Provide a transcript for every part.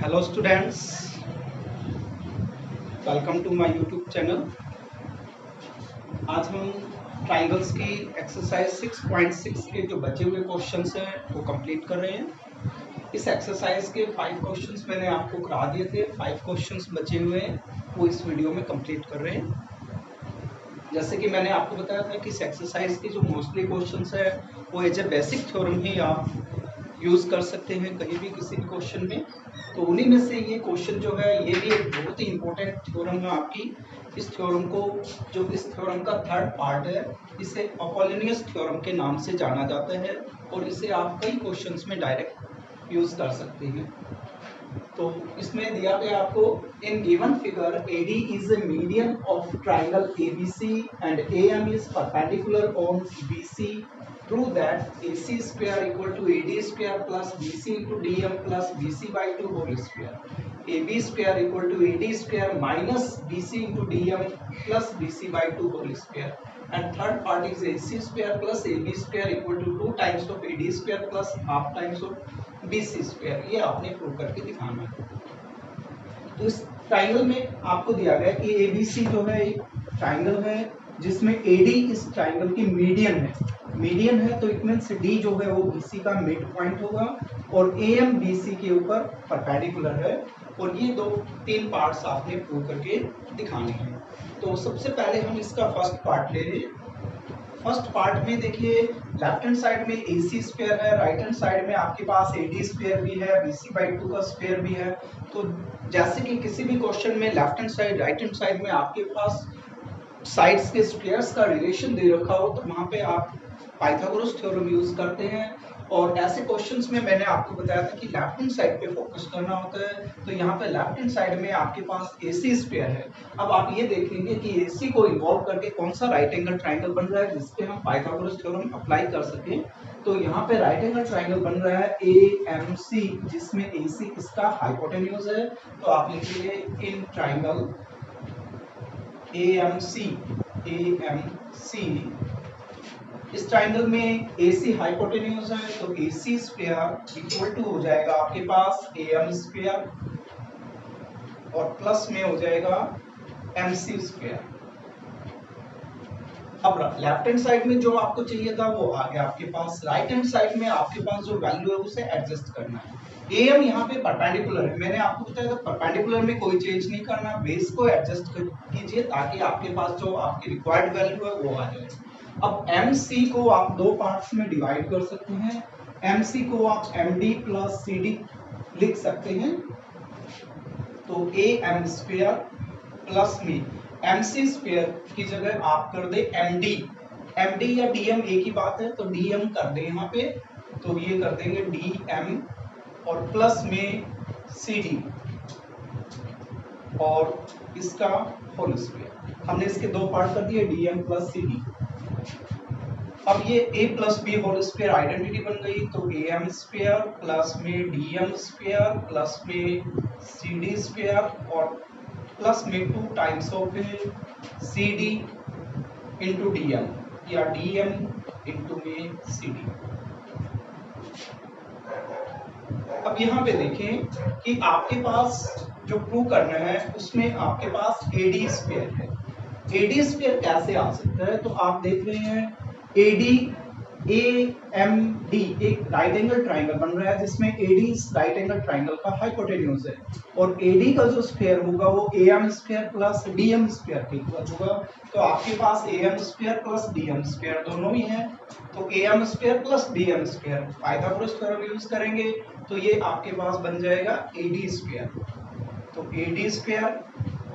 Hello students, welcome to my YouTube channel. आज हम triangles की एक्सरसाइज 6.6 के जो बचे हुए क्वेश्चंस हैं वो कंप्लीट कर रहे हैं। इस एक्सरसाइज के 5 क्वेश्चंस मैंने आपको करा दिए थे, 5 क्वेश्चंस बचे हुए हैं वो इस वीडियो में कंप्लीट कर रहे हैं। जैसे कि मैंने आपको बताया था कि इस एक्सरसाइज के जो मोस्टली क्वेश्चंस है वो एज ए बेसिक थ्योरम ही आप यूज़ कर सकते हैं कहीं भी किसी भी क्वेश्चन में। तो उन्हीं में से ये क्वेश्चन जो है ये भी एक बहुत ही इंपॉर्टेंट थ्योरम है आपकी। इस थ्योरम को जो इस थ्योरम का थर्ड पार्ट है इसे अपोलिनियस थ्योरम के नाम से जाना जाता है और इसे आप कई क्वेश्चंस में डायरेक्ट यूज़ कर सकते हैं। तो इसमें दिया गया आपको in given figure AD is a median of triangle ABC and AM is perpendicular on BC. Prove that AC square equal to AD square plus BC into DM plus BC by 2 whole square. AB square equal to AD square minus BC into DM plus BC by 2 whole square. And third part is AC square plus AB square equal to 2 times of AD square plus half times of BC square. ये आपने prove करके दिखाना है। तो इस triangle में आपको दिया गया कि ABC जो है एक ट्राइंगल है जिसमें AD इस ट्राइंगल की मीडियन है तो इट मींस D जो है वो BC का मिड पॉइंट होगा और AM BC के ऊपर परपेंडिकुलर है और ये तीन पार्ट्स आपने प्रूव करके दिखाने हैं। तो सबसे पहले हम इसका फर्स्ट पार्ट ले रहे हैं। फर्स्ट पार्ट में देखिए लेफ्ट हैंड साइड में AC स्क्वायर है, राइट हैंड साइड में आपके पास AD स्क्वायर भी है, BC/2 का स्क्वायर भी है। तो जैसे कि किसी भी क्वेश्चन में left hand side right hand side में आपके पास साइड्स के स्क्वायर्स का रिलेशन दे रखा हो तो वहां पे आप पाइथागोरस थ्योरम यूज करते हैं। और ऐसे क्वेश्चंस में मैंने आपको बताया था कि लेफ्ट हैंड साइड पे फोकस करना होता है। तो यहाँ पे लेफ्ट हैंड साइड में आपके पास AC स्क्वायर है। अब आप ये देखेंगे कि AC को इन्वॉल्व करके कौन सा राइट एंगल ट्राइंगल बन रहा है जिसपे हम पाइथागोरस थ्योरम अप्लाई कर सकें। तो यहाँ पे राइट एंगल ट्राइंगल बन रहा है AMC जिसमें AC इसका हाइपोटेन्यूज है। तो आप लिखिए इन ट्राइंगल AMC इस ट्राइंगल में AC हाइपोटेन्यूज है तो AC स्क्वायर इक्वल टू हो जाएगा आपके पास AM स्क्वायर और प्लस में हो जाएगा MC स्क्वायर। अब लेफ्ट हैंड साइड में जो आपको चाहिए था वो आ गया आपके पास। राइट हैंड साइड में आपके पास जो वैल्यू है उसे एडजस्ट करना है। AM यहाँ पे परपेंडिकुलर है, मैंने आपको बताया था परपेंडिकुलर में कोई चेंज नहीं करना, बेस को एडजस्ट कीजिए ताकि आपके पास जो आपकी रिक्वायर्ड वैल्यू है वो आ जाए। अब MC को आप दो पार्ट्स में डिवाइड कर सकते हैं। MC को आप MD प्लस CD लिख सकते हैं। तो AM स्क्वायर प्लस में MC स्क्वायर की जगह आप कर दे MD या DM एक ही बात है तो DM कर दे यहाँ पे। तो ये कर देंगे DM और प्लस में CD और इसका होल स्क्वायर। हमने इसके दो पार्ट कर दिए DM प्लस CD। अब ये A plus B whole square identity बन गई तो AM स्क्वायर प्लस में DM स्क्वायर प्लस में CD स्क्वायर और प्लस में 2 times of CD into DM या DM इंटू में CD। अब यहाँ पे देखें कि आपके पास जो प्रूव करना है उसमें आपके पास AD स्क्वायर है। AD स्क्वायर कैसे आ सकता है तो आप देख रहे हैं AMD एक राइट एंगल ट्राइंगल बन रहा है जिसमें AD इस राइट एंगल ट्राइंगल का हाइपोटेन्यूज है और AD का जो स्क्वायर होगा वो AM square plus DM square के इक्वल होगा। तो आपके पास AM square plus DM square दोनों ही हैं तो AM square plus DM square Pythagoras theorem use करेंगे तो ये आपके पास बन जाएगा AD स्क्वायर। तो AD स्क्वायर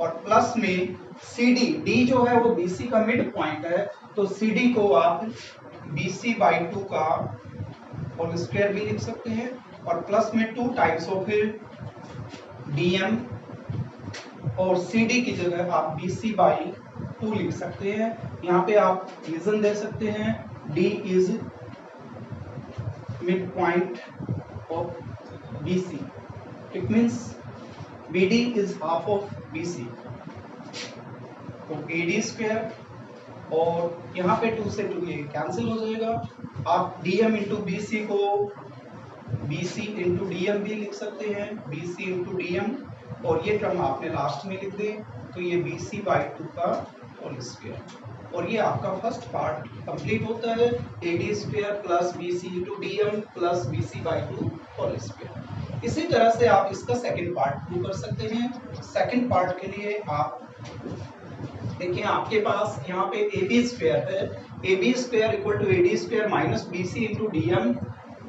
और प्लस में CD, D जो है वो BC का मिड पॉइंट है तो CD को आप BC/2 का होल स्क्वायर भी लिख सकते हैं और प्लस में 2 टाइम्स ऑफ DM और CD की जगह आप BC/2 लिख सकते हैं। यहाँ पे आप रीजन दे सकते हैं D is mid point of BC, it means BD is half of BC। तो AD स्क्वायर और यहाँ पे 2 से 2 ये कैंसिल हो जाएगा। आप DM इंटू BC को B C into D M भी लिख सकते हैं, B C into D M, और ये टर्म आपने लास्ट में लिख दे तो ये बी सी बाई 2 का होल स्क्वायर। और ये आपका फर्स्ट पार्ट कंप्लीट होता है, A D square plus B C into D M plus B C by 2 whole square. इसी तरह से आप इसका सेकंड पार्ट प्रूव कर सकते हैं। सेकंड पार्ट के लिए आप देखिए, आपके पास यहाँ पे ए बी स्क्वायर है, A B square equal to A D square minus B C into D M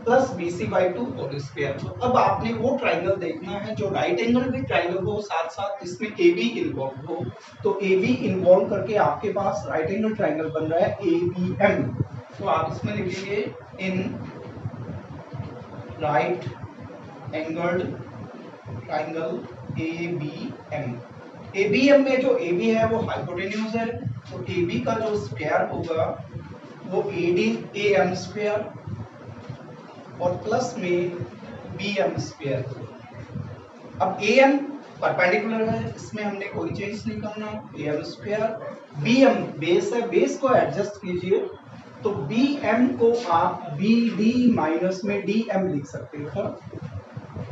plus B C by 2 whole square. तो अब आपने वो ट्राइंगल देखना है जो राइट एंगल भी ट्राइंगल हो, साथ साथ इसमें ए बी इन्वॉल्व हो। तो ए बी इन्वॉल्व करके आपके पास राइट एंगल ट्राइंगल बन रहा है ए बी एम। तो आप इसमें लिखेंगे in right angled triangle A B M. A B M में जो ए बी है वो हाइपोटेन्यूज है, तो ए बी का जो स्क्वायर होगा वो A D A M square और प्लस में बी एम स्क्वायर। अब ए एम परपेंडिकुलर है, इसमें हमने कोई चेंज नहीं करना, A M square, B M base है, बेस को एडजस्ट कीजिए, तो बी एम को आप बी डी माइनस में डी एम लिख सकते हो,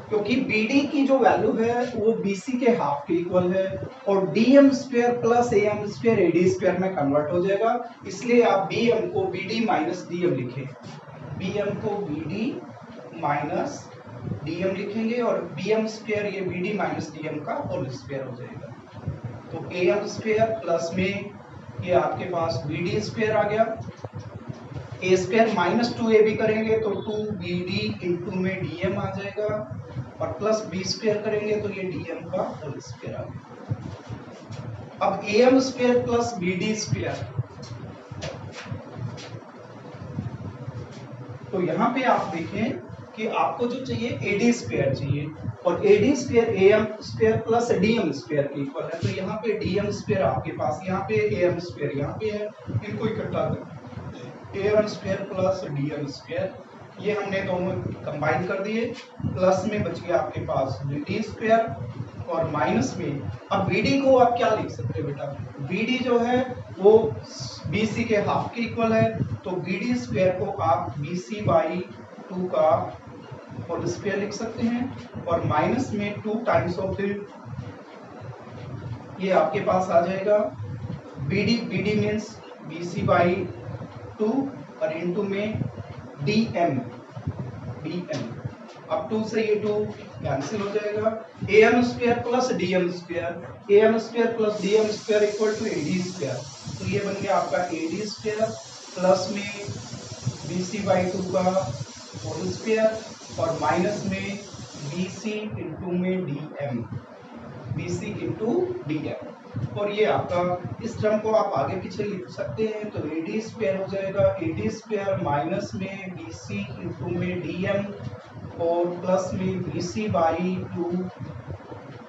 क्योंकि बी डी की जो वैल्यू है वो बी सी के हाफ के इक्वल है, और D M square plus A M square A D square में कन्वर्ट हो जाएगा, इसलिए आप बी एम को B D minus D M लिखें, बी एम को B D minus D M लिखेंगे, और बी एम स्क्वायर ये B D minus D M का होल स्क्वायर हो जाएगा। तो ए एम स्क्वायर प्लस में ये आपके पास बी डी स्क्वायर आ गया, ए स्क्वायर माइनस 2ab करेंगे तो 2bd इंटू में dm आ जाएगा, और प्लस बी स्क्वायर करेंगे तो ये dm का होल स्क्वायर आ गया। अब am square plus bd square, तो यहाँ पे आप देखें कि आपको जो चाहिए ad स्क्वायर चाहिए, और ad square am square plus dm square के इक्वल है, तो यहाँ पे dm स्क्वायर आपके पास, यहाँ पे am स्क्वायर यहाँ पे है, इनको इकट्ठा करें, am square plus dm square, ये हमने दोनों कंबाइन कर दिए, प्लस में बच गया आपके पास bd स्क्वायर, और माइनस में अब bd को आप क्या लिख सकते हैं बेटा, bd जो है वो bc के हाफ के इक्वल है, तो bd स्क्वायर को आप bc बाई 2 का होल स्क्वायर लिख सकते हैं, और माइनस में 2 टाइम्स ऑफ ये आपके पास आ जाएगा bd मीन्स bc बाई 2 और इनटू में dm, अब 2 से ये 2 कैंसिल हो जाएगा, am square plus dm square, am square plus dm square equal to ad square, तो ये बन गया आपका ad स्क्वायर प्लस में bc बाई 2 का होल स्क्वायर, और माइनस में bc इंटू में dm, bc इंटू dm, और ये आपका इस टर्म को आप आगे पीछे लिख सकते हैं, तो ad स्क्वायर हो जाएगा ad स्क्वायर माइनस में bc इंटू में dm और प्लस में bc बाई 2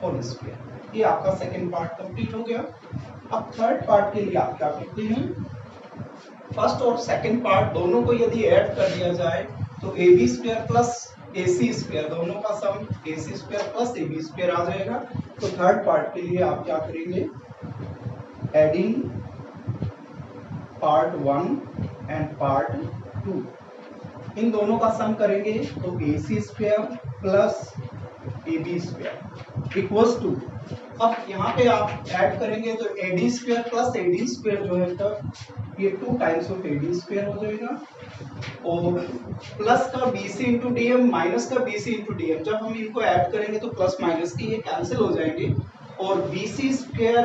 होल स्क्वायर। ये आपका सेकंड पार्ट कंप्लीट हो गया। अब थर्ड पार्ट के लिए आप क्या करते हैं, फर्स्ट और सेकंड पार्ट दोनों को यदि ऐड कर दिया जाए तो ab square plus ac square, दोनों का sum ac square plus ab square आ जाएगा। तो थर्ड पार्ट के लिए आप क्या करेंगे, एडिंग पार्ट 1 एंड पार्ट 2, इन दोनों का सम करेंगे तो ac square plus ab square equals to, अब यहाँ पे आप ऐड करेंगे तो ad square plus ad square जो है तब ये 2 टाइम्स ऑफ ad स्क्वायर हो जाएगा, और प्लस का bc इंटू dm माइनस का bc इंटू dm, जब हम इनको ऐड करेंगे तो प्लस माइनस की ये कैंसिल हो जाएंगे, और bc स्क्वायर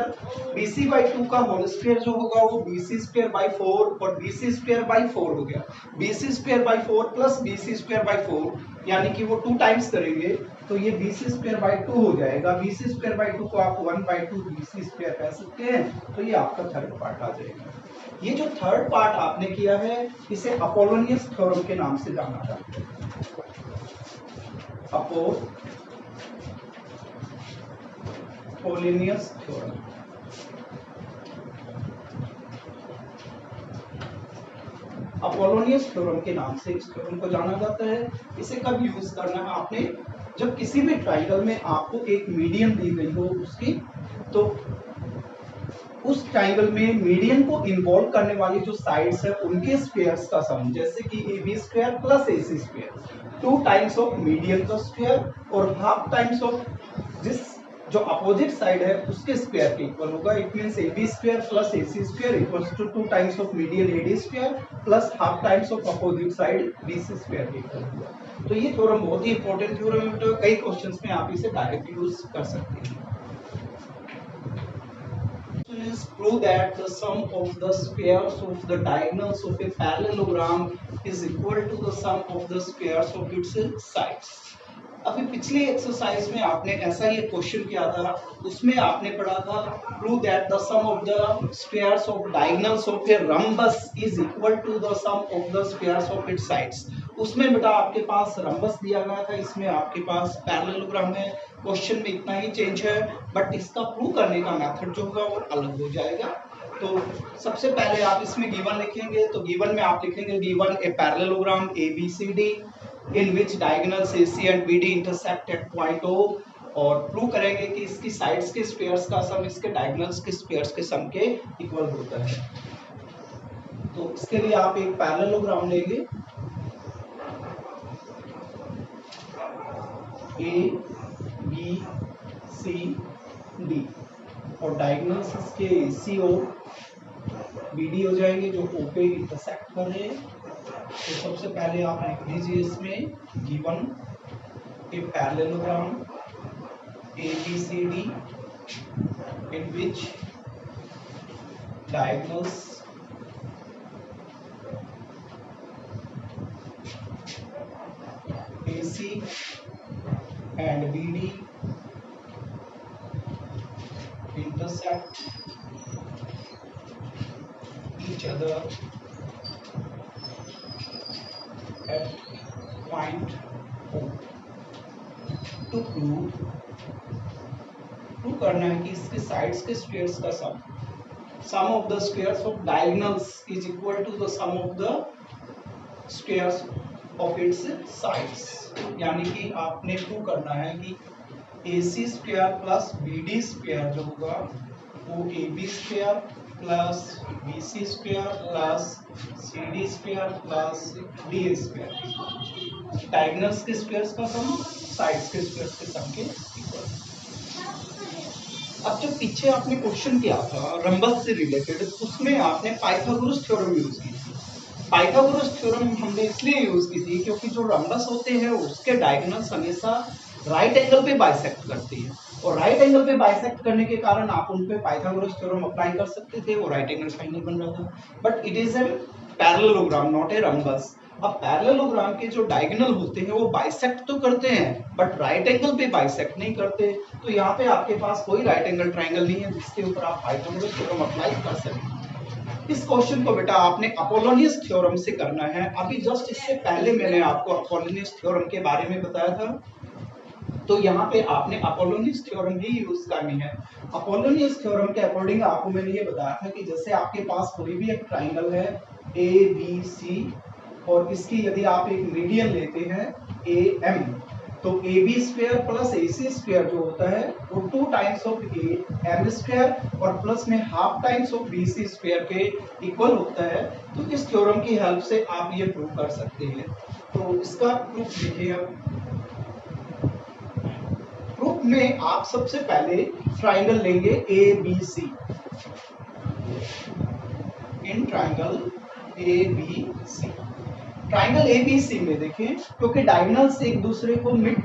bc बाई 2 का होल स्क्वायर जो होगा वो bc स्क्वायर बाई 4 और bc स्क्वायर बाई 4 हो गया, bc square by 4 plus bc square by 4 यानी कि वो 2 टाइम्स करेंगे तो ये bc स्क्वायर बाई 2 हो जाएगा, bc स्क्वायर बाई 2 को आप 1/2 bc स्क्वायर कह सकते हैं, तो ये आपका थर्ड पार्ट आ जाएगा। ये जो थर्ड पार्ट आपने किया है इसे अपोलोनियस थ्योरम के नाम से जाना जाता है, अपोलोनियस थ्योरम। अपोलोनियस थ्योरम के नाम से इस थ्योरम को जाना जाता है। इसे कब यूज करना है आपने, जब किसी भी ट्राइंगल में आपको एक मीडियन दी गई हो उसकी, तो उस ट्राइंगल में मीडियन को इन्वॉल्व करने वाली जो साइड्स है उनके स्क्वायर्स का सम, जैसे कि A B square plus A C square, 2 times of median का स्क्वायर और हाफ टाइम्स ऑफ जिस जो अपोजिट साइड है उसके स्क्वायर के इक्वल होगा। It means A B square plus A C square equals to 2 times of median A D square plus half times of opposite side B C square के equal होगा। तो ये theorem बहुत ही important theorem है, तो कई questions में आप इसे डायरेक्ट यूज कर सकते हैं। Is prove that the sum of the squares of the diagonals of a parallelogram is equal to the sum of the squares of its sides। अभी पिछली एक्सरसाइज में आपने ऐसा ही क्वेश्चन किया था, उसमें आपने पढ़ा था prove that the sum of the squares of diagonals of a rhombus is equal to the sum of the squares of its sides. उसमें बेटा आपके पास रम्बस दिया गया था, इसमें आपके पास पैरेललोग्राम है। क्वेश्चन में इतना ही चेंज है, बट इसका प्रूव करने का मेथड जो होगा वो अलग हो जाएगा। तो सबसे पहले आप इसमें गिवन लिखेंगे, तो गिवन में आप लिखेंगे given a parallelogram ABCD in which diagonals AC and BD intersect at point O, और प्रूव करेंगे कि इसकी साइड्स के स्क्वायर्स का सम इसके डायगोनल्स के स्क्वायर्स के सम के इक्वल होता है। तो इसके लिए आप एक पैरेललोग्राम लेंगे ABCD और डायगोनल्स इसके AC और BD हो जाएंगे जो O पे इंटरसेक्ट कर रहे हैं। तो सबसे पहले आप लिख दीजिए इसमें given a parallelogram ABCD in which diagonals AC and BD intersect each other at point O। to prove करना है कि इसके साइड्स के स्क्वायर्स का sum of the squares of diagonals is equal to the sum of the squares of its sides. यानी कि आपने prove करना है कि AC square plus BD square जो होगा वो AB square plus BC square plus CD square plus DA square, diagonals के स्क्वायर्स का सम साइड्स के स्क्वायर्स के सम के इक्वल। अब जो पीछे आपने क्वेश्चन किया था रम्बस से रिलेटेड, उसमें आपने पाइथागोरस थ्योरम यूज की थी। पाइथागोरस थ्योरम हमने इसलिए यूज की थी क्योंकि जो रम्बस होते हैं उसके डायगोनल्स हमेशा राइट एंगल पे बाइसेक्ट करती है, और राइट एंगल पे बाइसेक्ट करने के कारण आप उन पे पाइथागोरस थ्योरम अप्लाई कर सकते थे, वो राइट एंगल ट्रायंगल बन रहा था। But it is a parallelogram not a rhombus. अब पैरेललोग्राम के जो डायगोनल होते हैं वो बाइसेक्ट तो करते हैं बट राइट एंगल पे बाइसेक्ट नहीं करते। तो यहाँ पे आपके पास कोई राइट एंगल ट्रायंगल नहीं है जिसके ऊपर आप पाइथागोरस थ्योरम अप्लाई कर सकें। इस क्वेश्चन को बेटा आपने अपोलोनियस थ्योरम से करना है। अभी जस्ट इससे पहले मैंने आपको अपोलोनियस थ्योरम के बारे में बताया था, तो यहाँ पे आपने अपोलोनियस थ्योरम ही यूज करनी है। अपोलोनियस थ्योरम के अकॉर्डिंग आपको मैंने ये बताया था कि जैसे आपके पास कोई भी एक ट्राइंगल है ABC और इसकी यदि आप एक मीडियन लेते हैं AM, तो AB square plus AC square जो होता है वो 2 टाइम्स ऑफ AM स्क्वायर और प्लस में half times of BC square के इक्वल होता है। तो इस थ्योरम की हेल्प से आप ये प्रूव कर सकते हैं। तो इसका प्रूफ देखिए। अब प्रूफ में आप सबसे पहले ट्राइंगल लेंगे ABC। इन ट्राइंगल ABC, ट्राइंगल ABC में देखें क्योंकि डायगोनल्स एक दूसरे को मिड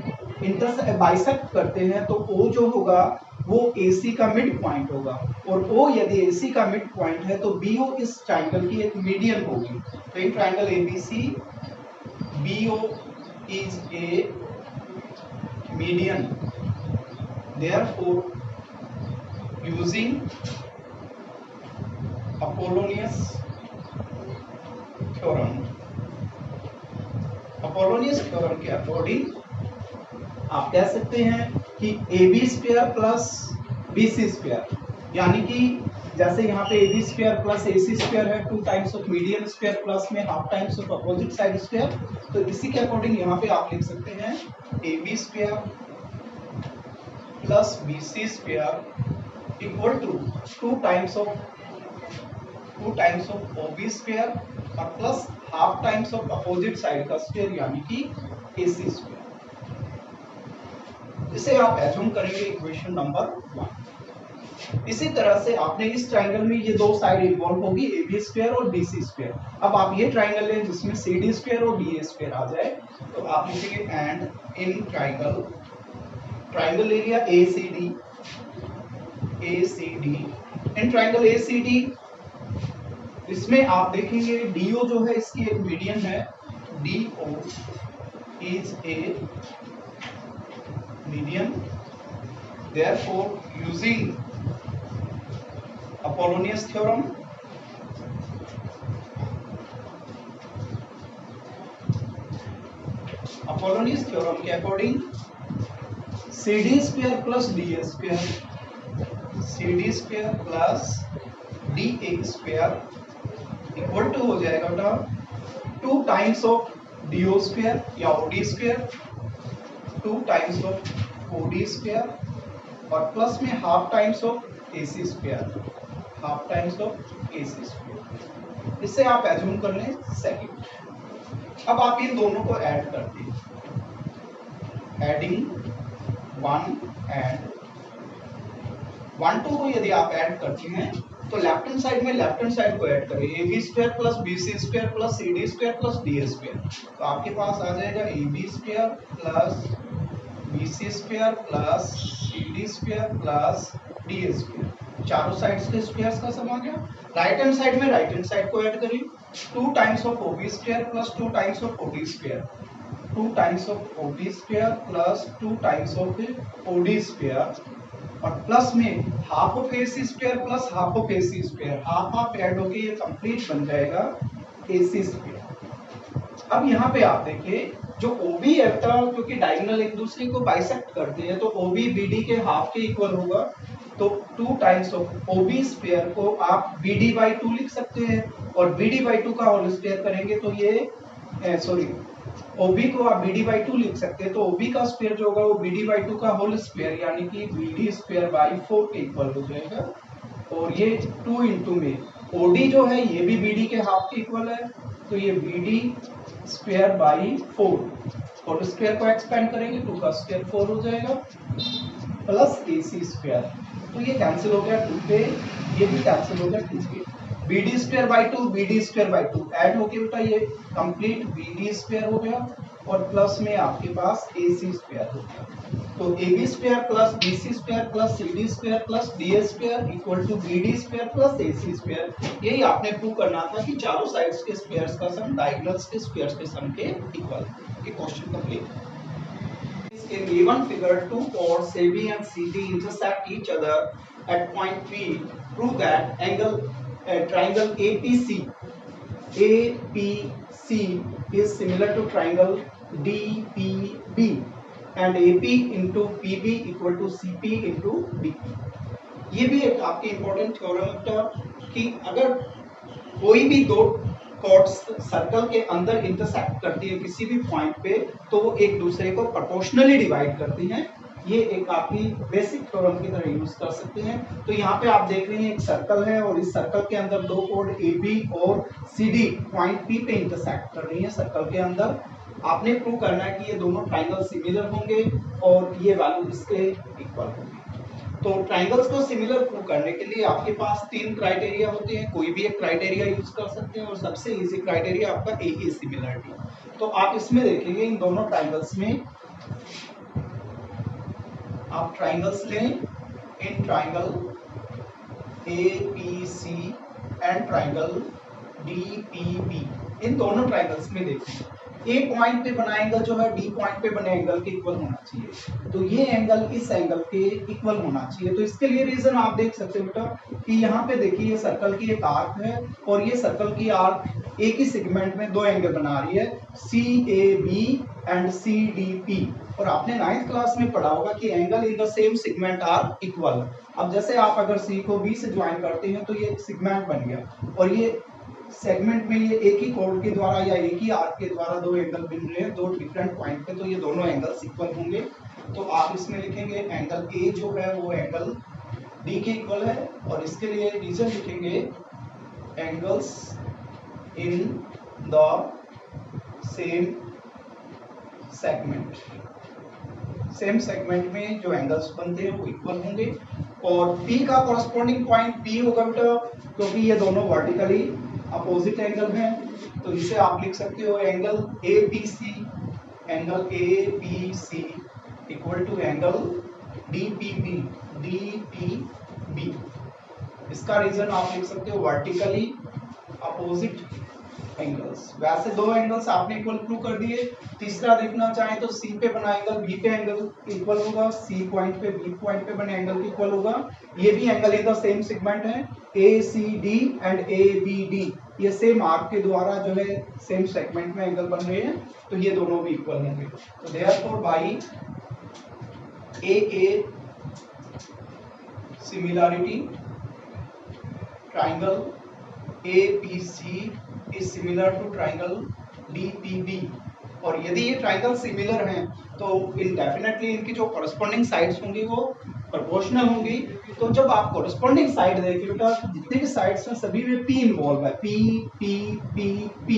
बाइसेक्ट करते हैं, तो O जो होगा वो AC का मिड पॉइंट होगा, और O यदि AC का मिड पॉइंट है तो BO इस ट्राइंगल की एक मीडियन होगी। तो in triangle ABC BO is a median, therefore using Apollonius theorem, Apollonius theorem के अकॉर्डिंग आप कह सकते हैं कि AB square plus BC square, यानी कि जैसे यहाँ पे AB square plus AC square है 2 times of median square plus में half times of opposite side square, तो इसी के अकॉर्डिंग यहाँ पे आप लिख सकते हैं AB square plus BC square equal to two times of OB square और plus half times of opposite side का स्क्वायर यानी कि AC स्क्वायर। इसे आप एज्यूम करेंगे इक्वेशन नंबर 1। इसी तरह से आपने इस ट्राइंगल में ये दो साइड इन्वॉल्व होगी AB स्क्वायर और BC स्क्वायर। अब आप ये ट्राइंगल लें जिसमें CD स्क्वायर और BA स्क्वायर आ जाए तो आप लिखेंगे and in triangle area ACD in triangle ACD इसमें आप देखेंगे DO जो है इसकी एक मीडियन है, DO is a median, therefore using Apollonius theorem के according CD square plus DA square equal to हो जाएगा बेटा 2 टाइम्स ऑफ DO स्क्वायर या OD square, 2 times of OD square और प्लस में half times of AC square, इससे आप assume कर लें सेकंड। अब आप इन दोनों को ऐड करते हैं, एडिंग 1 एंड 1 2 को यदि आप ऐड करते हैं तो लेफ्ट हैंड साइड में लेफ्ट हैंड साइड को ऐड करें, AB square plus BC square plus CD square plus DA square, तो आपके पास आ जाएगा AB square plus BC square plus CD square plus DA square, चारों साइड्स के स्क्वायर्स का सम आ गया। राइट हैंड साइड में राइट हैंड साइड को ऐड करें, 2 times of OB square plus 2 times of OD square, 2 times of OB square plus 2 times of OD square और plus में half of AC square plus half of AC square, half add होके ये complete बन जाएगा AC square. अब यहाँ पे आप देखिए जो OB एटा क्योंकि डायगोनल एक दूसरे को बाइसेक्ट करते हैं तो OB BD के हाफ के इक्वल होगा, तो 2 टाइम्स ऑफ OB स्क्वायर को आप BD बाई 2 लिख सकते हैं और BD बाई 2 का होल स्क्वायर करेंगे तो ये OB को आप BD बाई 2 लिख सकते हैं, तो OB का स्क्वायर जो होगा वो BD बाई 2 का होल स्क्वायर यानी कि BD स्क्वायर बाई 4 के इक्वल हो जाएगा। और ये 2 इंटू में OD जो है ये भी BD के हाफ के इक्वल है, तो ये BD स्क्वायर बाई 4 और स्क्वायर को एक्सपेंड करेंगे 2 का स्क्वायर 4 हो जाएगा प्लस AC स्क्वायर, तो ये कैंसिल हो गया 2 पे, ये भी कैंसिल हो गया 2 पे। BD square by 2 BD square by 2 add होके बेटा ये कंप्लीट BD स्क्वायर हो गया और प्लस में आपके पास AC स्क्वायर हो गया, तो AB square plus BC square plus CD square plus DA square equal to BD square plus AC square. यही आपने प्रूव करना था कि चारों साइड्स के स्क्वायर्स का सम डायगोनल्स के स्क्वायर्स के सम के इक्वल। ये question complete. In given figure, two chords AB and CD intersect each other at point P. Prove that triangle APC is similar to triangle DPB and AP into PB equal to CP into BP। ये भी एक आपकी important theorem है कि अगर कोई भी दो कॉर्ड्स सर्कल के अंदर इंटरसेक्ट करती है किसी भी पॉइंट पे तो वो एक दूसरे को प्रोपोर्शनली डिवाइड करती हैं। ये एक आपकी बेसिक थ्योरम की तरह यूज कर सकते हैं। तो यहाँ पे आप देख रहे हैं एक सर्कल है और इस सर्कल के अंदर दो कॉर्ड AB और CD पॉइंट P पे इंटरसेक्ट कर रही है सर्कल के अंदर। आपने प्रूव करना है कि ये दोनों ट्राइंगल सिमिलर होंगे और ये वैल्यू इसके इक्वल होंगे। तो ट्राइंगल्स को सिमिलर प्रूव करने के लिए आपके पास 3 क्राइटेरिया होते हैं, कोई भी एक क्राइटेरिया यूज कर सकते हैं और सबसे इजी क्राइटेरिया आपका AA सिमिलरिटी। तो आप इसमें देखेंगे इन दोनों ट्राइंगल्स में आप ट्राइंगल्स लें, in triangle APC and triangle DPB, इन दोनों ट्राइंगल्स में देखें A पॉइंट पे बना एंगल जो है D पॉइंट पे बने एंगल के इक्वल होना चाहिए, तो ये एंगल इस एंगल के इक्वल होना चाहिए। तो इसके लिए रीजन आप देख सकते हो बेटा कि यहाँ पे देखिए ये सर्कल की एक आर्क है और ये सर्कल की आर्क एक ही सेगमेंट में दो एंगल बना रही है CAB एंड CDP। और आपने 9th क्लास में पढ़ा होगा कि angle in the same segment are equal. अब जैसे आप अगर C को B से ज्वाइन करते हैं तो ये एक सेगमेंट बन गया और ये सेगमेंट में ये एक ही कॉर्ड के द्वारा या एक ही आर्क के द्वारा दो एंगल बन रहे हैं दो डिफरेंट पॉइंट पे, तो ये दोनों एंगल्स इक्वल होंगे। तो आप इसमें लिखेंगे एंगल A जो है वो एंगल डी के इक्वल है, और इसके लिए रीजन लिखेंगे angles in the same segment. Same segment में जो एंगल्स बनते हैं वो इक्वल होंगे, और P का कॉरस्पॉन्डिंग पॉइंट P होगा बेटा, क्योंकि ये दोनों वर्टिकली अपोजिट एंगल हैं। तो इसे आप लिख सकते हो angle APC, angle APC equal to angle DPB, DPB। इसका रीजन आप लिख सकते हो वर्टिकली अपोजिट एंगल्स। वैसे दो एंगल्स आपने इक्वल प्रूव कर दिए। तीसरा देखना चाहे तो C पे बना एंगल B पे एंगल इक्वल होगा, C पॉइंट पे B पॉइंट पे बने एंगल इक्वल होगा। ये भी angle in the same segment है, ACD एंड ABD, ये सेम आर्क के द्वारा जो है सेम सेगमेंट में एंगल बन रहे हैं, तो ये दोनों भी इक्वल होंगे। तो therefore by AA similarity triangle APC is similar to triangle DPB, और यदि ये ट्राइंगल सिमिलर हैं तो इनडेफिनेटली इनकी जो कॉरस्पॉन्डिंग साइड्स होंगी वो प्रोपोर्शनल होंगी। तो जब आप कॉरस्पॉन्डिंग साइड देखिए बेटा, जितने भी साइड्स हैं सभी में P इन्वॉल्व है, P P P P।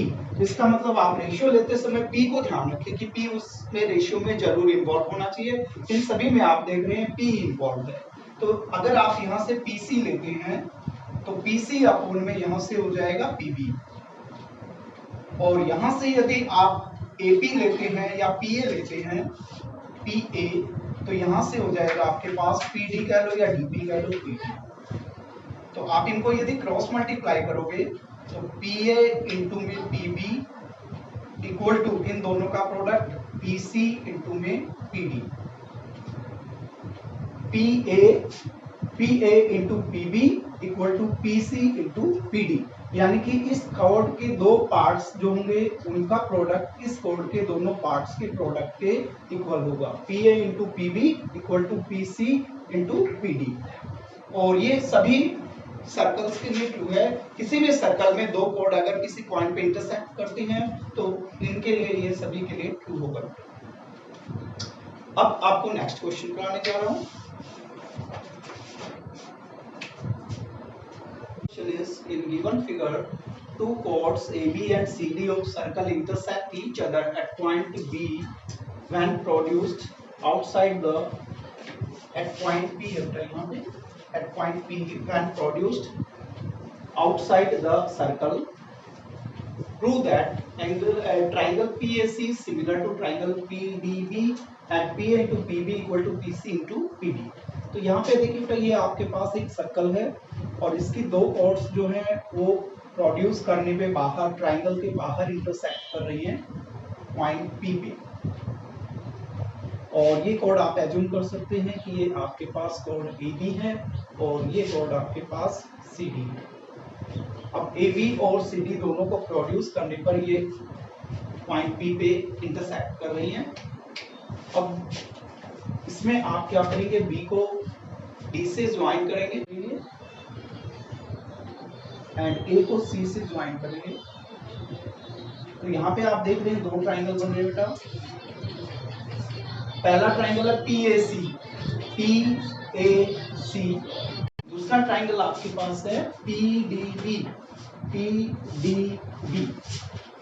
इसका मतलब आप रेशियो लेते समय P को ध्यान रखें कि P उसमें रेशियो में जरूर इन्वॉल्व होना चाहिए। इन सभी में आप देख रहे हैं P इन्वॉल्व है। तो अगर आप यहाँ से PC लेते हैं तो PC अपोन में यहाँ से हो जाएगा PB, और यहां से यदि आप AP लेते हैं या PA लेते हैं PA, तो यहां से हो जाएगा आपके पास PD कह लो या DP कह लो PD। तो आप इनको यदि क्रॉस मल्टीप्लाई करोगे तो PA इंटू में PB इक्वल टू इन दोनों का प्रोडक्ट PC इंटू में PD। PA into PB equal to PC into PD, यानी कि इस कॉर्ड के दो पार्ट्स जो होंगे उनका प्रोडक्ट इस कॉर्ड के दोनों पार्ट्स के प्रोडक्ट के इक्वल होगा। PA into PB equal to PC into PD। और ये सभी सर्कल्स के लिए ट्रू है। किसी भी सर्कल में दो कॉर्ड अगर किसी पॉइंट पे इंटरसेक्ट करते हैं तो इनके लिए ये सभी के लिए ट्रू होगा। अब आपको नेक्स्ट क्वेश्चन कराने जा रहा हूं। Is in given figure, two chords AB and CD of circle intersect each other at point B when produced outside the at point P at point P when produced outside the circle. Prove that triangle PAC is similar to triangle PDB and PA into PB equal to PC into PD। तो यहाँ पे देखिए ये आपके पास एक circle है और इसकी दो कॉर्ड्स जो हैं वो प्रोड्यूस करने पे बाहर ट्राइंगल के बाहर इंटरसेक्ट कर रही हैं पॉइंट P पे, और ये कॉर्ड आप एज्यूम कर सकते हैं कि ये आपके पास कॉर्ड AB है और ये कॉर्ड आपके पास CD है। अब AB और CD दोनों को प्रोड्यूस करने पर ये पॉइंट P पे इंटरसेक्ट कर रही हैं। अब इसमें आप क्या करेंगे, B को D से ज्वाइन करेंगे एंड A को C से ज्वाइन करेंगे। तो यहाँ पे आप देख रहे हैं दो ट्राइंगल बन रहे हैं बेटा। पहला ट्राइंगल है PAC, दूसरा ट्राइंगल आपके पास है PDB।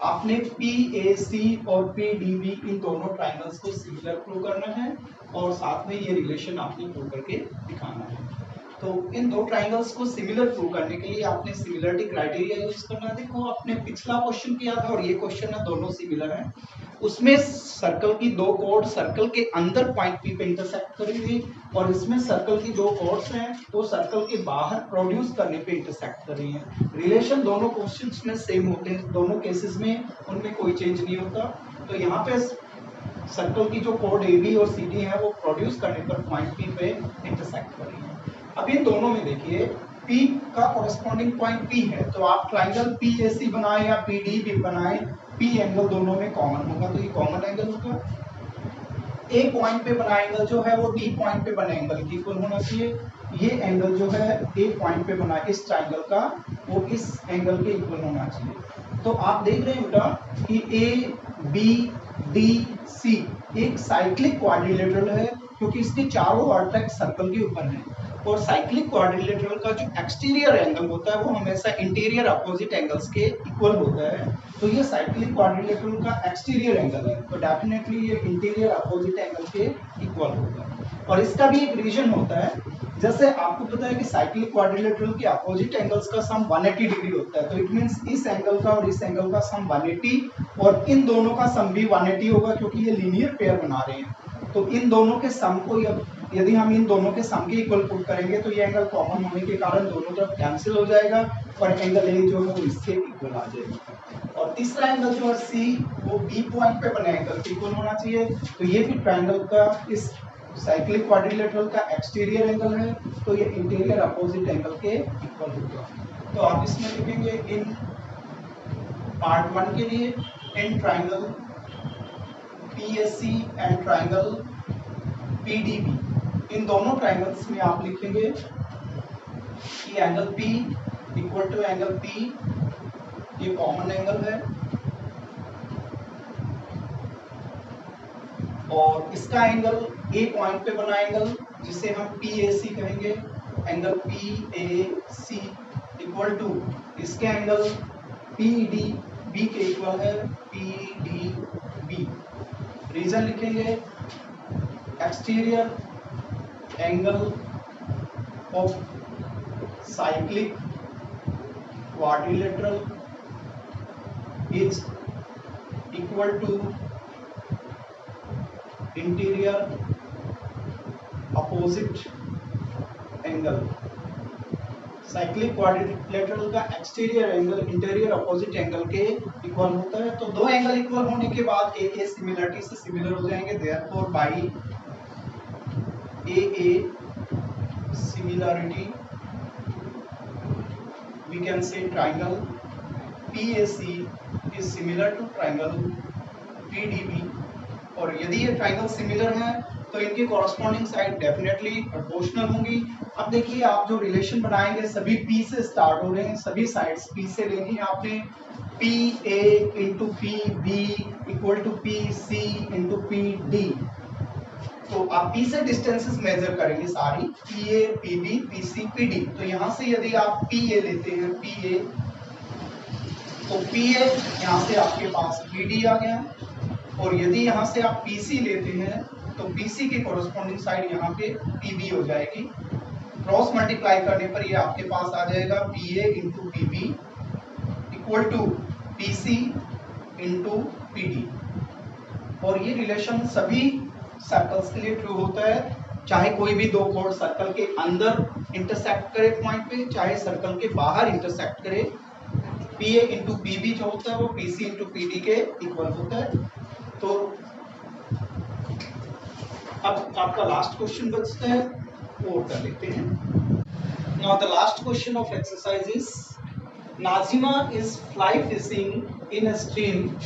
आपने PAC और PDB इन दोनों ट्राइंगल्स को सिमिलर प्रूव करना है और साथ में ये रिलेशन आपने प्रूव करके दिखाना है। तो इन दो ट्राइंगल्स को सिमिलर प्रूव करने के लिए आपने सिमिलरिटी क्राइटेरिया यूज करना है। देखो आपने पिछला क्वेश्चन किया था और ये क्वेश्चन है, दोनों सिमिलर हैं। उसमें सर्कल की दो कॉर्ड सर्कल के अंदर पॉइंट P पे इंटरसेक्ट करेंगी और इसमें सर्कल की जो कॉर्ड्स हैं वो सर्कल के बाहर प्रोड्यूस करने पे इंटरसेक्ट कर रही हैं। रिलेशन दोनों क्वेश्चंस में सेम होते हैं, दोनों केसेस में उनमें कोई चेंज नहीं होता। तो यहाँ पे सर्कल की जो कॉर्ड AB और CD है वो प्रोड्यूस करने पर पॉइंट P पे इंटरसेक्ट कर रही है। अब इन दोनों में देखिए P का कॉरस्पॉन्डिंग पॉइंट P है, तो आप ट्राइंगल PAC बनाए या PDB बनाए, P एंगल दोनों में कॉमन होगा, तो ये कॉमन एंगल होगा। A पॉइंट पे बना एंगल जो है वो D पॉइंट पे बने एंगल की इक्वल होना चाहिए। ये एंगल जो है A पॉइंट पे बना इस ट्राइंगल का वो इस एंगल के इक्वल होना चाहिए। तो आप देख रहे हैं बेटा कि ए बी डी सी एक साइक्लिक क्वाड्रिलेटरल है क्योंकि इसके चारों वर्टेक्स सर्कल के ऊपर हैं। और साइक्लिक क्वाड्रिलेटरल का जो एक्सटीरियर एंगल होता है वो हमेशा इंटीरियर अपोजिट एंगल्स के इक्वल होता है। तो ये साइक्लिक क्वाड्रिलेटरल का एक्सटीरियर एंगल है, तो डेफिनेटली ये इंटीरियर अपोजिट एंगल के इक्वल होगा। और इसका भी एक रीजन होता है, जैसे आपको पता है कि साइक्लिक क्वाड्रिलेटरल के अपोजिट एंगल्स का सम 180 डिग्री होता है, तो इट मींस इस एंगल का और इस एंगल का सम 180 और इन दोनों का सम भी 180 होगा क्योंकि ये लीनियर पेयर बना रहे हैं। तो इन दोनों के सम को यदि हम इन दोनों के सम के इक्वल पुट करेंगे तो ये एंगल कॉमन होने के कारण दोनों तरफ कैंसिल हो जाएगा और एंगल ए जो है वो इससे इक्वल आ जाएगा। और तीसरा एंगल जो है सी वो बी पॉइंट पे बने एंगल के इक्वल होना चाहिए। तो ये भी ट्रायंगल का इस साइक्लिक क्वाड्रिलेटरल का एक्सटीरियर एंगल है, तो ये इंटीरियर अपोजिट एंगल के इक्वल होगा। तो आप इसमें लिखेंगे इन पार्ट 1 के लिए in triangle PSC and triangle PDB, इन दोनों ट्रायंगल्स में आप लिखेंगे कि angle P equal to angle P ये कॉमन एंगल है और इसका एंगल A पॉइंट पे बना एंगल जिसे हम PAC कहेंगे, एंगल PAC इक्वल टू इसके एंगल PDB के इक्वल है PDB। रीजन लिखेंगे exterior angle of cyclic quadrilateral is equal to interior opposite angle. Cyclic quadrilateral का exterior angle interior opposite angle के इक्वल होता है। तो दो एंगल इक्वल होने के बाद ए सिमिलरिटी से सिमिलर हो जाएंगे, therefore by A similarity we can say triangle PAC is similar to triangle PDB। और यदि ये ट्राइंगल सिमिलर हैं तो इनकी कॉरस्पॉन्डिंग साइड डेफिनेटली प्रोपोर्शनल होंगी। अब देखिए आप जो रिलेशन बनाएंगे सभी P से स्टार्ट हो रहे हैं, सभी साइड्स P से लेनी है आपने। PA into PB equal to PC into PD। तो आप P से डिस्टेंसेस मेजर करेंगे सारी, PA PB PC PD। तो यहाँ से यदि आप PA लेते हैं PA, तो PA यहाँ से आपके पास PD आ गया, और यदि यहाँ से आप PC लेते हैं तो PC के कॉरस्पॉन्डिंग साइड यहाँ पे PB हो जाएगी। क्रॉस मल्टीप्लाई करने पर ये आपके पास आ जाएगा PA into PB equal to PC into PD। और ये रिलेशन सभी सर्कल्स के लिए ट्रू होता है, चाहे कोई भी दो कोण सर्कल के अंदर इंटरसेक्ट करे पॉइंट पे, चाहे सर्कल के बाहर इंटरसेक्ट करे। PA इंटू PB जो होता है वो PC इंटू PD के इक्वल होता है। तो अब आपका लास्ट क्वेश्चन बचता है, वो कर लेते हैं। Now the last question of exercise is Nazima is fly fishing in a stream.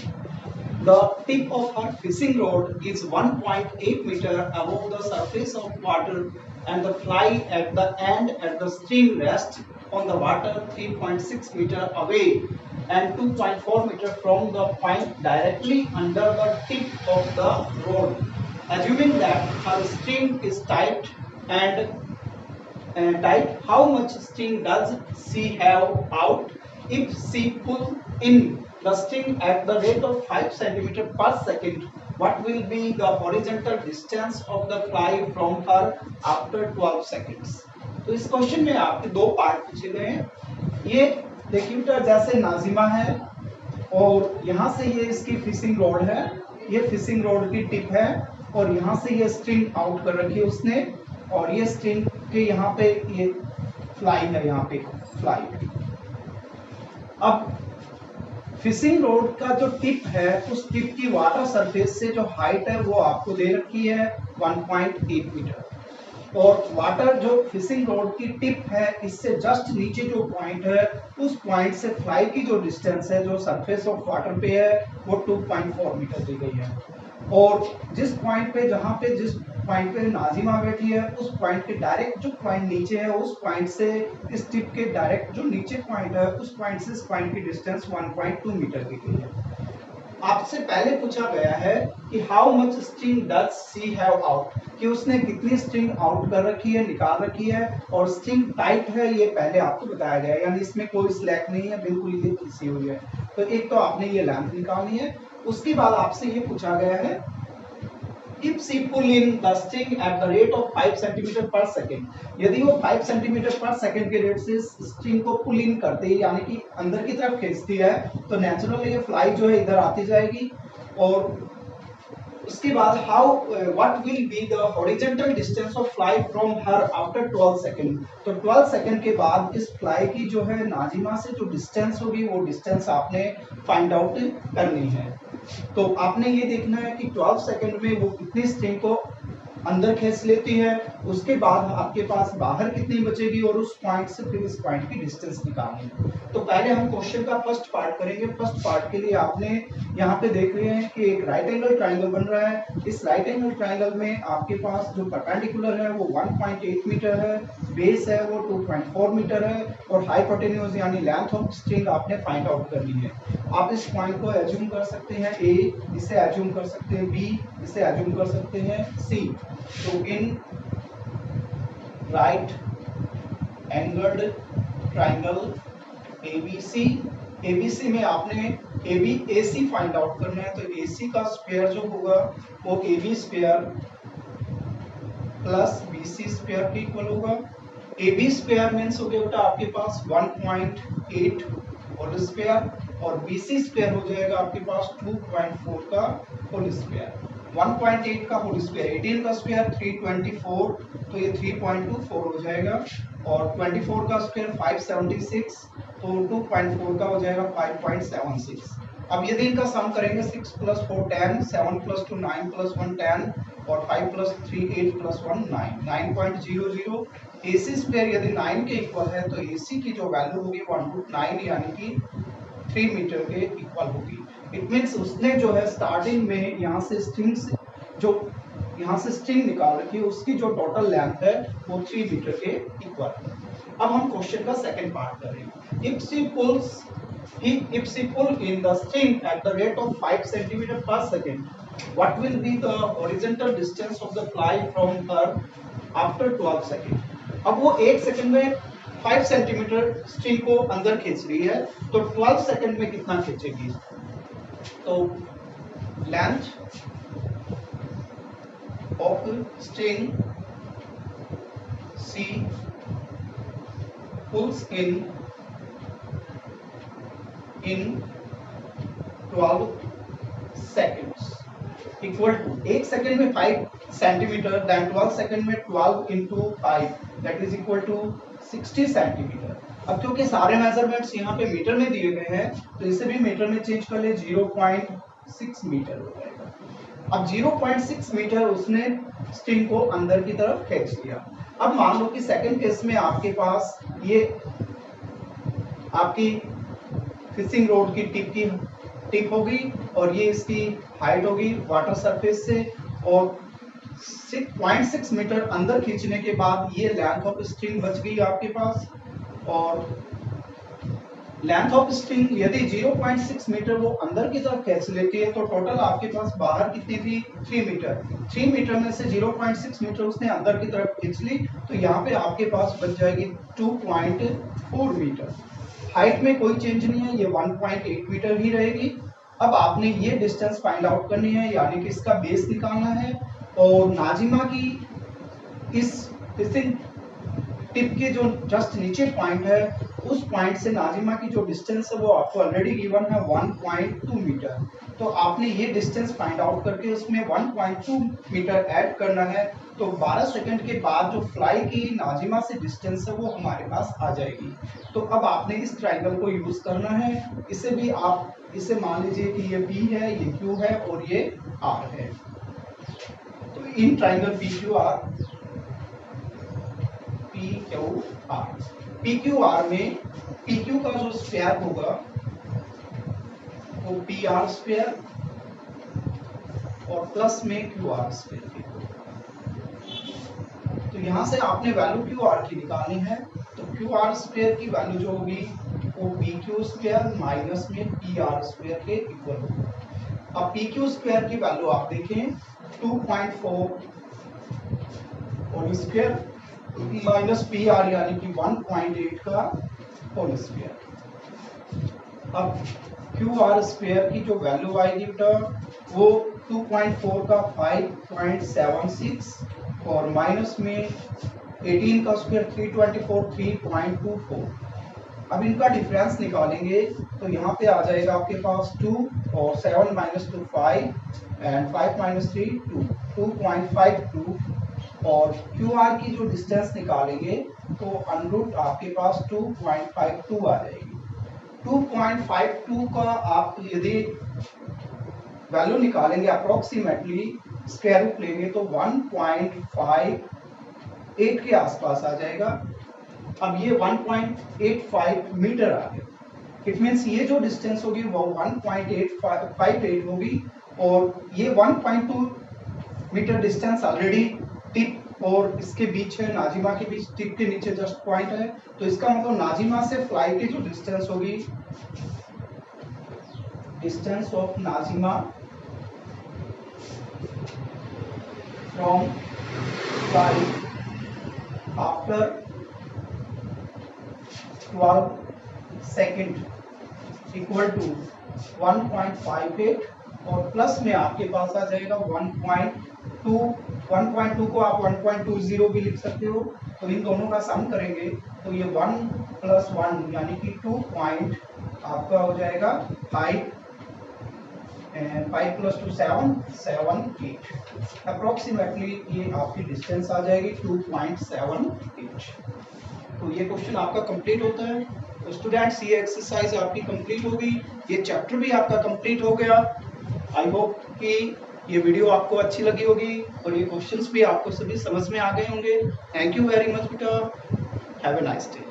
The tip of her fishing rod is 1.8 meter above the surface of water and the fly at the end at the stream rests on the water 3.6 meter away and 2.4 meter from the point directly under the tip of the rod. Assuming that her string is tight and how much string does she have out if she pull in the string at the rate of 5 cm per second? What will be the horizontal distance of the fly from her after 12 seconds? तो इस question में आपके दो part पूछे गए हैं। ये देखिए जैसे नाजिमा है और यहाँ से ये इसकी फिशिंग रॉड है, ये फिशिंग रॉड की टिप है और यहाँ से ये स्ट्रिंग आउट कर रखी है उसने, और ये स्ट्रिंग के यहाँ पे ये फ्लाई है, यहाँ पे फ्लाई। अब फिशिंग रोड का जो टिप है उस टिप की वाटर सरफेस से जो हाइट है वो आपको दे रखी है 1.8 मीटर, और वाटर जो फिशिंग रोड की टिप है इससे जस्ट नीचे जो पॉइंट है उस पॉइंट से फ्लाई की जो डिस्टेंस है जो सरफेस ऑफ वाटर पे है वो 2.4 मीटर दी गई है। और जिस पॉइंट पे जहाँ पे जिस पॉइंट पे नाजिमा बैठी है, उस पॉइंट के डायरेक्ट जो पॉइंट नीचे है, उस पॉइंट से इस टिप के डायरेक्ट जो नीचे पॉइंट है, उस पॉइंट से इस पॉइंट की डिस्टेंस 1.2 मीटर की गई है। आपसे पहले पूछा गया है कि how much string does she have out, कि उसने कितनी स्ट्रिंग आउट कर रखी है, निकाल रखी है, और स्ट्रिंग टाइट है ये पहले आपको बताया गया है, यानी इसमें कोई स्लैक नहीं है, बिल्कुल ये खिंची हुई है। तो एक तो आपने ये लेंथ निकालनी है। उसके बाद आपसे ये पूछा गया है if she pull in the string at the rate of 5 cm per second, यदि वो 5 cm per second के रेट से स्ट्रिंग को पुल इन करते हैं, यानी कि अंदर की तरफ खींचती है, तो नेचुरली ये फ्लाई जो है इधर आती जाएगी। और उसके बाद how what will be the horizontal distance of fly from her after 12 second, तो 12 सेकंड के बाद इस फ्लाई की जो है नाजिमा से जो डिस्टेंस होगी वो डिस्टेंस आपने फाइंड आउट करनी है। तो आपने ये देखना है कि 12 सेकंड में वो कितनी स्ट्रिंग को अंदर खींच लेती है, उसके बाद आपके पास बाहर कितनी बचेगी, और उस पॉइंट से फिर इस पॉइंट की डिस्टेंस निकालनी है। तो पहले हम क्वेश्चन का फर्स्ट पार्ट करेंगे। फर्स्ट पार्ट के लिए आपने यहाँ पे देख रहे हैं कि एक राइट एंगल ट्राइंगल बन रहा है। इस राइट एंगल ट्राइंगल में आपके पास जो परपेंडिकुलर है वो 1.8 मीटर है, बेस है वो 2.4 मीटर है, और हाइपोटेन्यूज यानी लेंथ ऑफ स्ट्रिंग आपने फाइंड आउट करनी है। आप इस पॉइंट को एज्यूम कर सकते हैं ए, इसे एज्यूम कर सकते हैं बी, इसे एज्यूम कर सकते हैं सी। तो इन राइट एंगल्ड ट्राइंगल एबीसी में आपने एसी फाइंड आउट करना है। तो एसी का स्क्वायर जो होगा वो AB square plus BC square के इक्वल होगा। एबी स्क्वायर मीन्स हो गया बेटा आपके पास 1.8 होल स्क्वायर, और बीसी स्क्वायर हो जाएगा आपके पास 2.4 का होल स्क्वायर। 1.8 का होल स्क्वायर 18 का स्क्वायर 324, तो ये 3.24 हो जाएगा, और 24 का स्क्वायर 576, तो 2.4 का हो जाएगा 5.76। अब यदि इनका सम करेंगे 6 + 4 10, 7 + 2 9 + 1 10, और 5 + 3 8 + 1 9, 9.00। AC स्क्वायर यदि 9 के इक्वल है तो AC की जो वैल्यू होगी 1/9 यानी कि 3 मीटर के इक्वल होगी। इट मीन्स उसने जो है स्टार्टिंग में यहाँ से स्ट्रिंग निकाल रखी है, उसकी जो टोटल लेंथ है वो 3 मीटर के इक्वल है। अब हम क्वेश्चन का सेकंड पार्ट कर रहे हैं। If she pull in the string at the rate of 5 cm per second, what will be the horizontal distance of the fly from her after 12 seconds? अब वो 1 सेकंड में 5 सेंटीमीटर स्ट्रिंग को अंदर खींच रही है, तो 12 सेकंड में कितना खींचेगी? तो length of string C pulls in 12 seconds equal to 1 second में 5 सेंटीमीटर, देन 12 सेकंड में 12 × 5 that is equal to 60 centimetre. अब क्योंकि सारे मेजरमेंट्स यहाँ पे मीटर में दिए गए हैं, तो इसे भी मीटर में चेंज कर ले, 0.6 मीटर हो जाएगा। अब 0.6 मीटर उसने स्ट्रिंग को अंदर की तरफ खींच लिया। अब मान लो कि सेकंड केस में आपके पास ये आपकी फिशिंग रोड की टिप होगी, और ये इसकी हाइट होगी वाटर सरफेस से, और 6.6 मीटर अंदर खींचने के बाद ये लेंथ ऑफ स्ट्रिंग बच गई आपके पास। और लेंथ ऑफ स्ट्रिंग यदि 0.6 मीटर वो अंदर की तरफ खींच लेती है, तो टोटल आपके पास बाहर कितनी थी? 3 मीटर। 3 मीटर में से 0.6 मीटर उसने अंदर की तरफ खींच ली, तो यहाँ पे आपके पास बच जाएगी 2.4 मीटर। हाइट में कोई चेंज नहीं है, ये 1.8 मीटर ही रहेगी। अब आपने ये डिस्टेंस फाइंड आउट करनी है, यानी कि इसका बेस निकालना है, और नाजिमा की इस फिशिंग टिप के जो जस्ट नीचे पॉइंट है, उस पॉइंट से नाजिमा की जो डिस्टेंस है वो आपको ऑलरेडी गिवन है 1.2 मीटर। तो आपने ये डिस्टेंस फाइंड आउट करके उसमें 1.2 मीटर ऐड करना है, तो 12 सेकंड के बाद जो फ्लाई की नाजिमा से डिस्टेंस है वो हमारे पास आ जाएगी। तो अब आपने इस ट्राइंगल को यूज करना है। इसे भी आप इसे मान लीजिए कि ये P है, ये Q है, और ये R है। तो इन ट्राइंगल PQR में PQ का जो स्क्वायर होगा वो PR स्क्वायर और प्लस में QR स्क्वायर। तो यहाँ से आपने वैल्यू क्यू आर की निकालनी है। तो क्यू आर स्क्वायर की वैल्यू जो होगी वो पी क्यू स्क्वायर माइनस में पी आर स्क्वायर के इक्वल होगी। अब पी क्यू स्क्वायर की वैल्यू आप देखें 2.4 whole square minus P R यानी कि 1.8 का होल स्क्वायर। अब क्यू आर स्क्वायर की जो वैल्यू आएगी बेटा वो 2.4 का 5.76 और माइनस में 18 का स्क्वायर 324 3.24। अब इनका डिफरेंस निकालेंगे तो यहाँ पे आ जाएगा आपके पास 2 और 7 माइनस 2 5 एंड 5 माइनस 3 2 2.52 और क्यू आर की जो डिस्टेंस निकालेंगे तो अनरूट आपके पास 2.52 आ जाएगी। 2.52 का आप यदि वैल्यू निकालेंगे अप्रोक्सीमेटली स्क्वायर रूट लेंगे तो 1.58 के आसपास आ जाएगा। अब ये 1.85 मीटर आ गया। इट मीन्स ये जो डिस्टेंस होगी वो 1.858 होगी और ये 1.2 मीटर डिस्टेंस ऑलरेडी टिप और इसके बीच है, नाजिमा के बीच टिप के नीचे जस्ट पॉइंट है। तो इसका मतलब नाजिमा से फ्लाई की जो डिस्टेंस होगी, distance of Nazima from fly after 12 second equal to 1.58 और प्लस में आपके पास आ जाएगा 1.2 को आप 1.20 भी लिख सकते हो। तो इन दोनों का सम करेंगे तो ये 1 + 1 यानी कि 2 पॉइंट आपका हो जाएगा 5 + 2 7 7 8। अप्रोक्सीमेटली ये आपकी डिस्टेंस आ जाएगी 2.78। तो ये क्वेश्चन आपका कंप्लीट होता है। तो स्टूडेंट्स ये एक्सरसाइज आपकी कंप्लीट होगी, ये चैप्टर भी आपका कंप्लीट हो गया। आई होप कि ये वीडियो आपको अच्छी लगी होगी और ये क्वेश्चंस भी आपको सभी समझ में आ गए होंगे। थैंक यू वेरी मच बेटा, हैव ए नाइस डे।